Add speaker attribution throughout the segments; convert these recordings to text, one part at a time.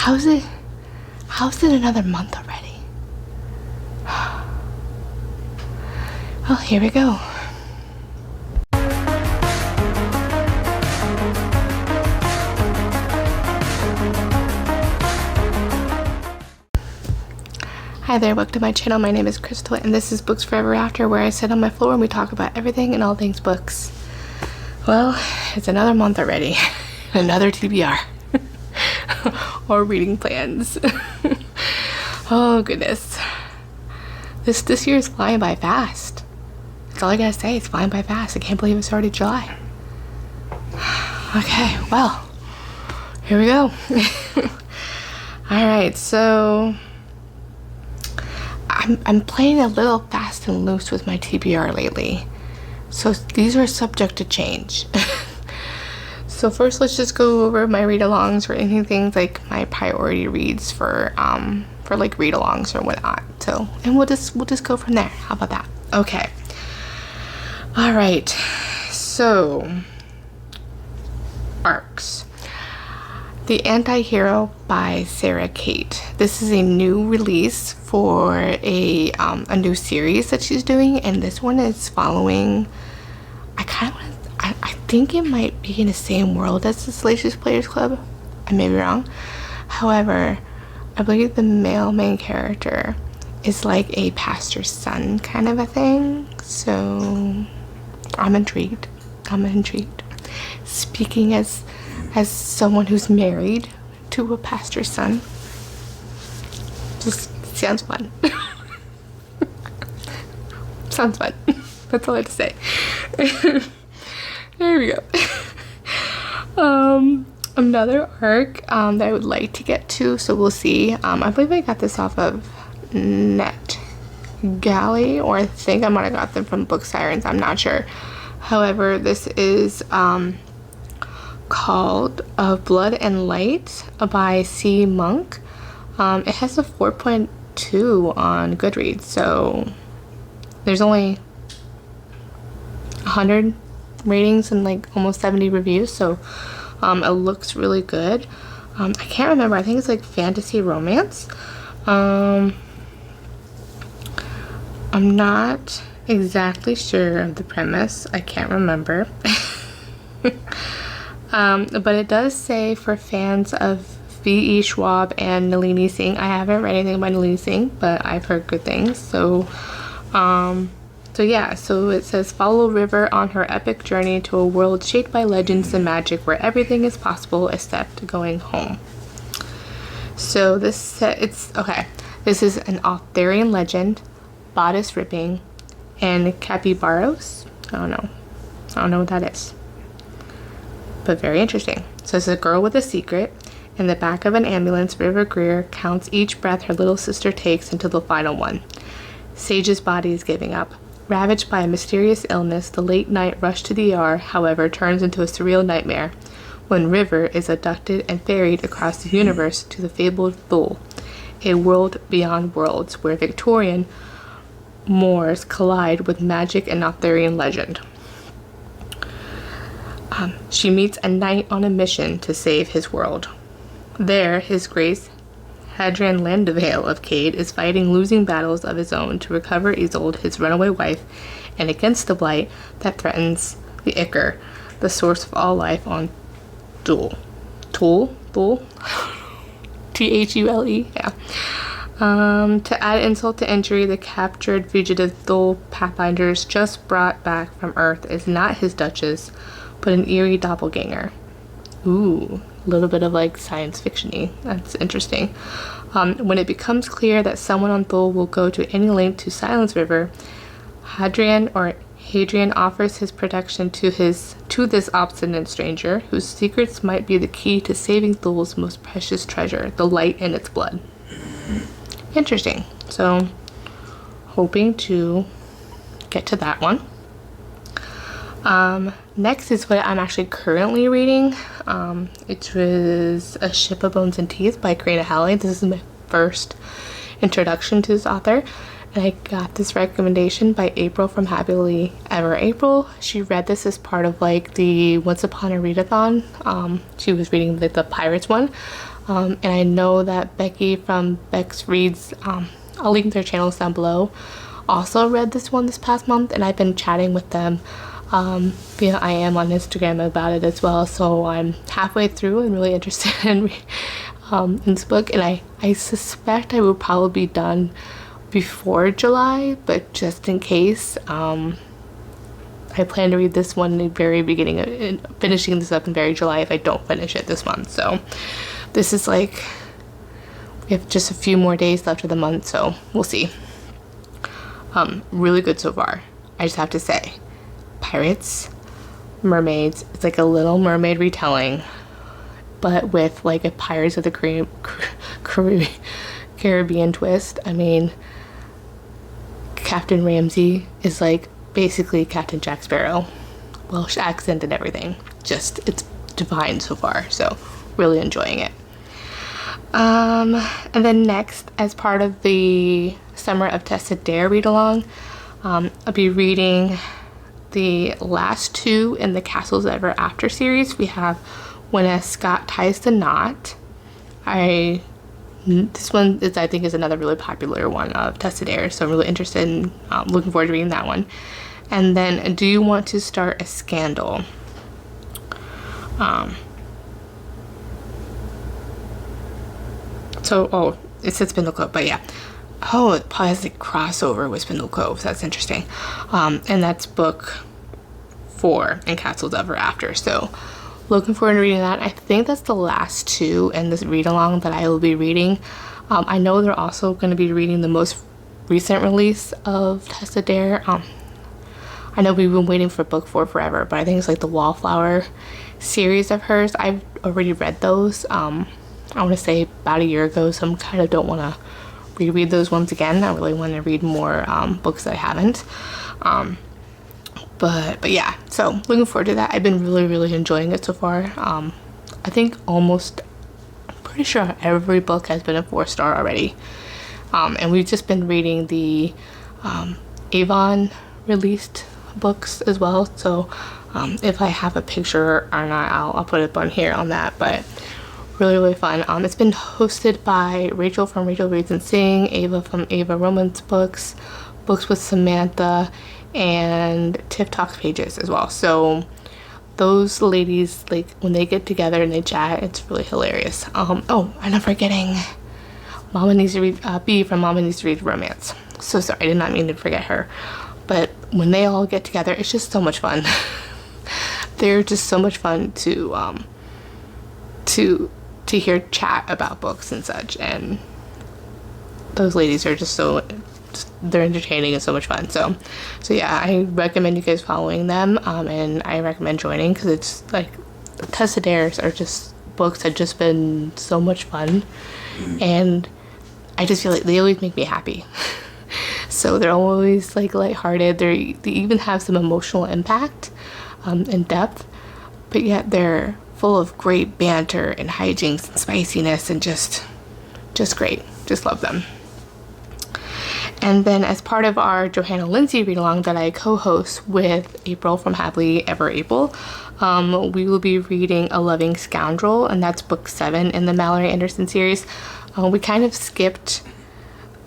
Speaker 1: How's it another month already? Well, here we go. Hi there, welcome to my channel. My name is Crystal and this is Books Forever After, where I sit on my floor and we talk about everything and all things books. Well, it's another month already. Another TBR. Or reading plans. Oh goodness. This year is flying by fast. That's all I gotta say, it's flying by fast. I can't believe it's already July. Okay, well, here we go. Alright, so I'm playing a little fast and loose with my TBR lately, so these are subject to change. So first, let's just go over my read-alongs or anything like my priority reads for like read-alongs or whatnot. So, and we'll just go from there. How about that? Okay. All right. So, arcs. The Anti-Hero by Sarah Kate. This is a new release for a new series that she's doing, and this one is following. I think it might be in the same world as the Salacious Players Club. I may be wrong. However, I believe the male main character is like a pastor's son kind of a thing. So I'm intrigued. Speaking as someone who's married to a pastor's son, just sounds fun. Sounds fun. That's all I have to say. There we go. Another arc that I would like to get to, so we'll see. I believe I got this off of NetGalley, or I think I might have got them from Book Sirens, I'm not sure. However, this is called Blood and Light by C. Monk. It has a 4.2 on Goodreads, so there's only 100 ratings and like almost 70 reviews, so it looks really good. I can't remember, I think it's like fantasy romance. I'm not exactly sure of the premise, I can't remember. But it does say for fans of V.E. Schwab and Nalini Singh. I haven't read anything by Nalini Singh, but I've heard good things. So yeah, so it says follow River on her epic journey to a world shaped by legends and magic where everything is possible except going home. So this is an Arthurian legend, bodice ripping, and capybaros. I don't know what that is, but very interesting. So it's a girl with a secret. In the back of an ambulance, River Greer counts each breath her little sister takes until the final one. Sage's body is giving up. Ravaged by a mysterious illness, the late night rush to the ER, however, turns into a surreal nightmare when River is abducted and ferried across the universe to the fabled Thule, a world beyond worlds where Victorian Moors collide with magic and Arthurian legend. She meets a knight on a mission to save his world. There, His Grace Hadrian Landavale of Cade is fighting losing battles of his own to recover Isolde, his runaway wife, and against the blight that threatens the Ichor, the source of all life on Thule. Thule? Thule? Yeah. To add insult to injury, the captured fugitive Thule Pathfinders just brought back from Earth is not his Duchess, but an eerie doppelganger. Ooh, a little bit of like science fiction-y. That's interesting. When it becomes clear that someone on Thule will go to any length to silence River, Hadrian offers his protection to this obstinate stranger, whose secrets might be the key to saving Thule's most precious treasure, the light in its blood. Interesting. So, hoping to get to that one. Next is what I'm actually currently reading. It was A Ship of Bones and Teeth by Karina Halley. This is my first introduction to this author, and I got this recommendation by April from Happily Ever April. She read this as part of like the Once Upon a Readathon. She was reading like the Pirates one. And I know that Becky from Bex Reads, I'll link their channels down below, also read this one this past month, and I've been chatting with them via IM on Instagram about it as well. So I'm halfway through and really interested in this book, and I suspect I will probably be done before July, but just in case, I plan to read this one in the very beginning of finishing this up in very July if I don't finish it this month. So this is like, we have just a few more days left of the month, so we'll see. Really good so far, I just have to say. Pirates, mermaids, it's like a Little Mermaid retelling, but with like a Pirates of the Caribbean twist. I mean, Captain Ramsey is like basically Captain Jack Sparrow, Welsh accent and everything. Just, it's divine so far, so really enjoying it. And then next, as part of the Summer of Tessa Dare read along, I'll be reading the last two in the Castles Ever After series. We have When a Scot Ties the Knot. This one is, I think, is another really popular one of Tessa Dare, so I'm really interested in looking forward to reading that one. And then Do You Want to Start a Scandal? It said Spindle Cove, but yeah. Oh, it probably has a crossover with Spindle Cove, so that's interesting. And that's book 4 in Castles Ever After, so looking forward to reading that. I think that's the last two in this read along that I will be reading. I know they're also going to be reading the most recent release of Tessa Dare. I know we've been waiting for book 4 forever, but I think it's like the Wallflower series of hers. I've already read those. I want to say about a year ago, so I kind of don't want to reread those ones again. I really want to read more books that I haven't. But yeah, so looking forward to that. I've been really enjoying it so far. I think I'm pretty sure every book has been a 4-star already. And we've just been reading the Avon released books as well. So if I have a picture or not, I'll put it on here on that. But really fun. It's been hosted by Rachel from Rachel Reads and Sing, Ava from Ava Romance Books with Samantha, and Tiff Talks Pages as well. So those ladies, like, when they get together and they chat, it's really hilarious. Oh, and I'm forgetting Mama Needs to Read, B from Mama Needs to Read Romance. So sorry, I did not mean to forget her. But when they all get together, it's just so much fun. They're just so much fun to hear chat about books and such, and those ladies are just they're entertaining and so much fun. So yeah, I recommend you guys following them, and I recommend joining, because it's like Tessa Dare's are just books that just been so much fun, and I just feel like they always make me happy. So they're always like lighthearted. They even have some emotional impact and depth, but yet they're full of great banter and hijinks and spiciness, and just great. Just love them. And then as part of our Johanna Lindsey read along that I co-host with April from Happily Ever April, we will be reading A Loving Scoundrel, and that's book 7 in the Mallory Anderson series. We kind of skipped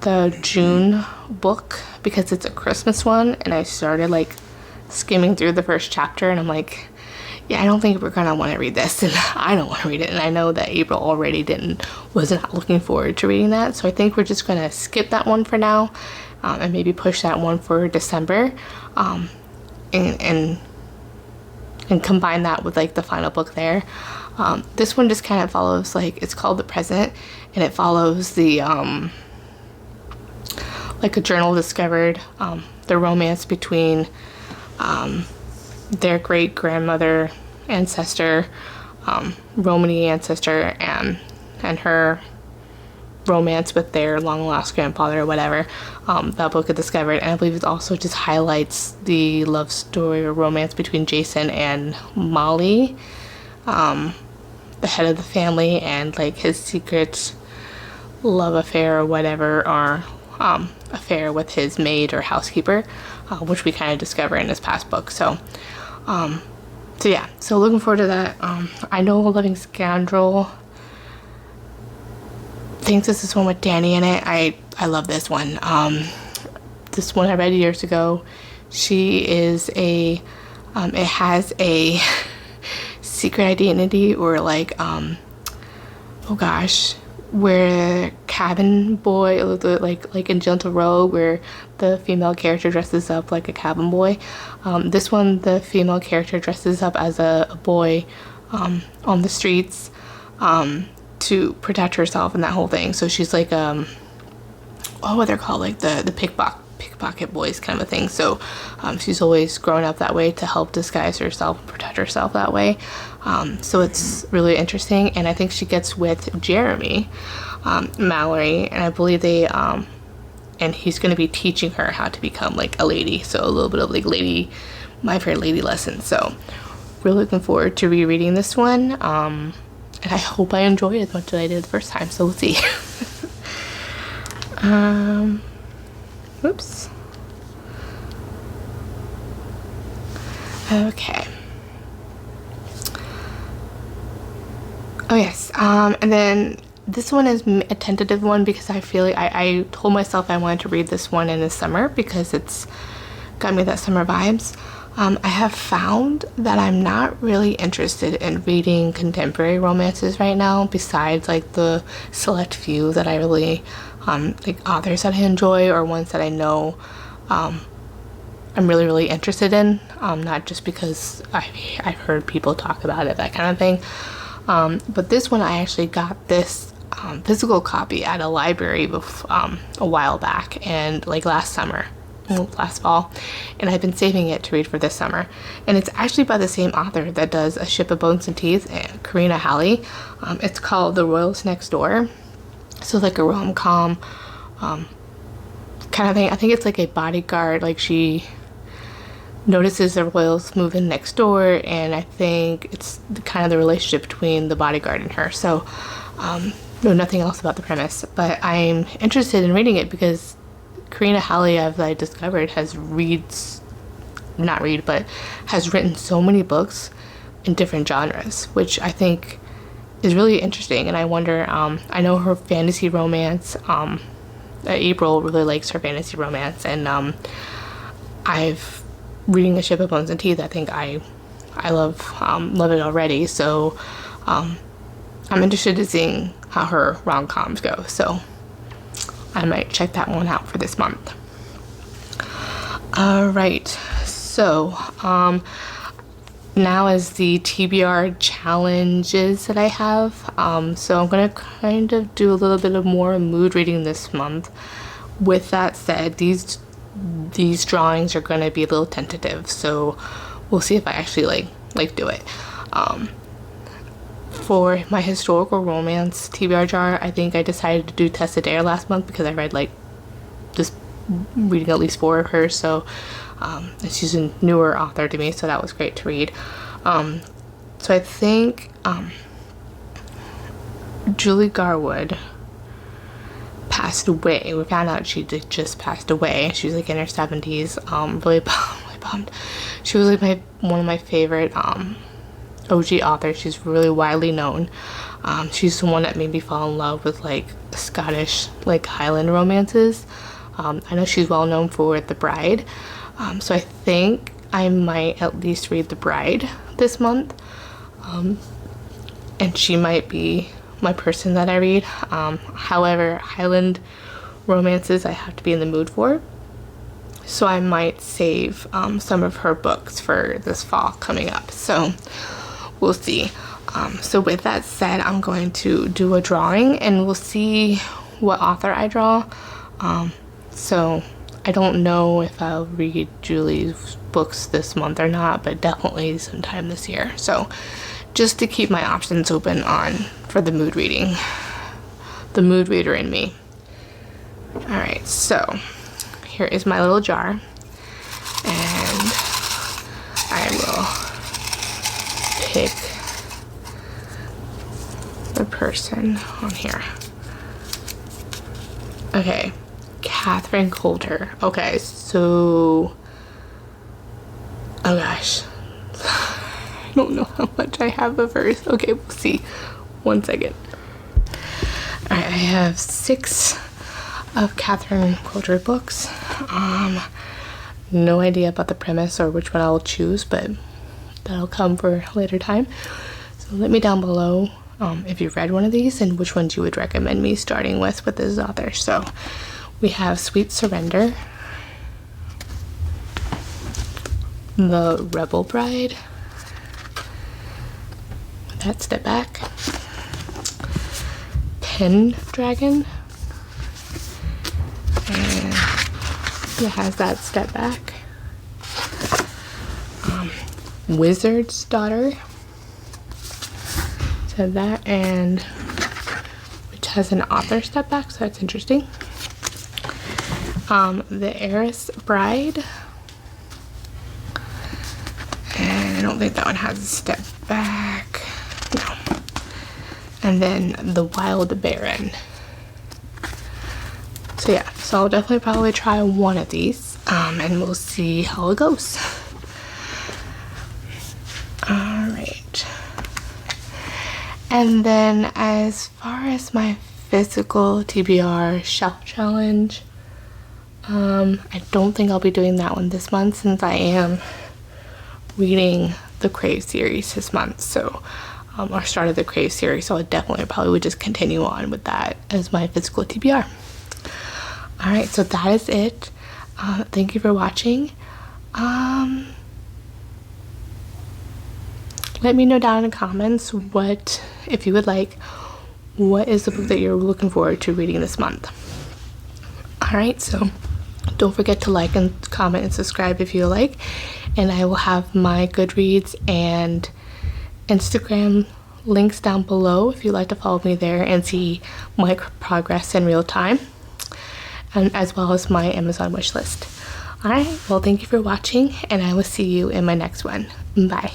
Speaker 1: the June book because it's a Christmas one, and I started like skimming through the first chapter, and I'm like, yeah, I don't think we're gonna want to read this, and I don't want to read it, and I know that April already wasn't looking forward to reading that, so I think we're just gonna skip that one for now, and maybe push that one for December, and combine that with like the final book there. This one just kind of follows, like, it's called The Present, and it follows the like a journal discovered the romance between their great grandmother ancestor, Romany ancestor, and her romance with their long lost grandfather or whatever. That book is discovered, and I believe it also just highlights the love story or romance between Jason and Molly, the head of the family, and like his secret love affair or whatever, or affair with his maid or housekeeper, which we kind of discover in this past book. So yeah, so looking forward to that. I know Loving Scoundrel think this is one with Danny in it. I love this one. This one I read years ago. She is a it has a secret identity, or like oh gosh, where cabin boy, like in Gentle Road, where the female character dresses up like a cabin boy. This one, the female character dresses up as a boy on the streets to protect herself and that whole thing. So she's like what they're called, like the pickpocket boys kind of a thing. So she's always grown up that way to help disguise herself and protect herself that way. So it's really interesting, and I think she gets with Jeremy Mallory, and I believe they and he's going to be teaching her how to become like a lady, so a little bit of like my fair lady lessons. So really looking forward to rereading this one, and I hope I enjoy it as much as I did the first time, so we'll see. Whoops. Okay. Oh yes, and then this one is a tentative one because I feel like I told myself I wanted to read this one in the summer because it's got me that summer vibes. I have found that I'm not really interested in reading contemporary romances right now, besides like the select few that I really like authors that I enjoy, or ones that I know I'm really interested in, not just because I've heard people talk about it, that kind of thing. But this one, I actually got this physical copy at a library a while back, and like last fall, and I've been saving it to read for this summer. And it's actually by the same author that does A Ship of Bones and Teeth, Karina Halley. It's called The Royals Next Door. So like a rom-com kind of thing. I think it's like a bodyguard, like she notices the royals move in next door, and I think it's kind of the relationship between the bodyguard and her. So know nothing else about the premise, but I'm interested in reading it because Karina Halley, as I discovered, has written so many books in different genres, which I think is really interesting. And I wonder, I know her fantasy romance, April really likes her fantasy romance, and I've reading A Ship of Bones and Teeth. I think I love it already, so I'm interested in seeing how her rom-coms go, so I might check that one out for this month. Alright, so now is the TBR challenges that I have. So I'm gonna kind of do a little bit of more mood reading this month. With that said, these drawings are gonna be a little tentative, so we'll see if I actually like do it. For my historical romance TBR jar, I think I decided to do Tessa Dare last month because I read just reading at least 4 of hers, so and she's a newer author to me, so that was great to read. So I think Julie Garwood passed away. We found out she just passed away. She was like in her 70s. Really bummed. She was like one of my favorite OG authors. She's really widely known. She's the one that made me fall in love with like Scottish like Highland romances. I know she's well known for The Bride. So I think I might at least read The Bride this month. And she might be my person that I read. However, Highland romances I have to be in the mood for. So I might save some of her books for this fall coming up. So we'll see. So with that said, I'm going to do a drawing and we'll see what author I draw. So I don't know if I'll read Julie's books this month or not, but definitely sometime this year. So just to keep my options open for the mood reading, the mood reader in me. Alright, so here is my little jar, and I will pick the person on here. Okay, Catherine Coulter. Okay, so oh gosh, I don't know how much I have of hers. Okay, we'll see. 1 second. Alright, I have 6 of Catherine Quilter books. No idea about the premise or which one I'll choose, but that'll come for a later time. So let me down below if you've read one of these and which ones you would recommend me starting with this author. So we have Sweet Surrender, The Rebel Bride, that step back, Pendragon, and it has that step back, Wizard's Daughter, so that, and which has an author step back, so that's interesting. The Heiress Bride, and I don't think that one has a step back, no. And then The Wild Baron. So yeah, so I'll definitely probably try one of these, and we'll see how it goes. Alright. And then as far as my physical TBR shelf challenge, I don't think I'll be doing that one this month since I am reading the Crave series this month, so or started the Crave series, so I definitely probably would just continue on with that as my physical TBR. Alright, so that is it. Thank you for watching. Let me know down in the comments what, if you would like, what is the book that you're looking forward to reading this month. Alright, so don't forget to like and comment and subscribe if you like, and I will have my Goodreads and Instagram links down below if you'd like to follow me there and see my progress in real time, and as well as my Amazon wish list. Alright, well, thank you for watching, and I will see you in my next one. Bye.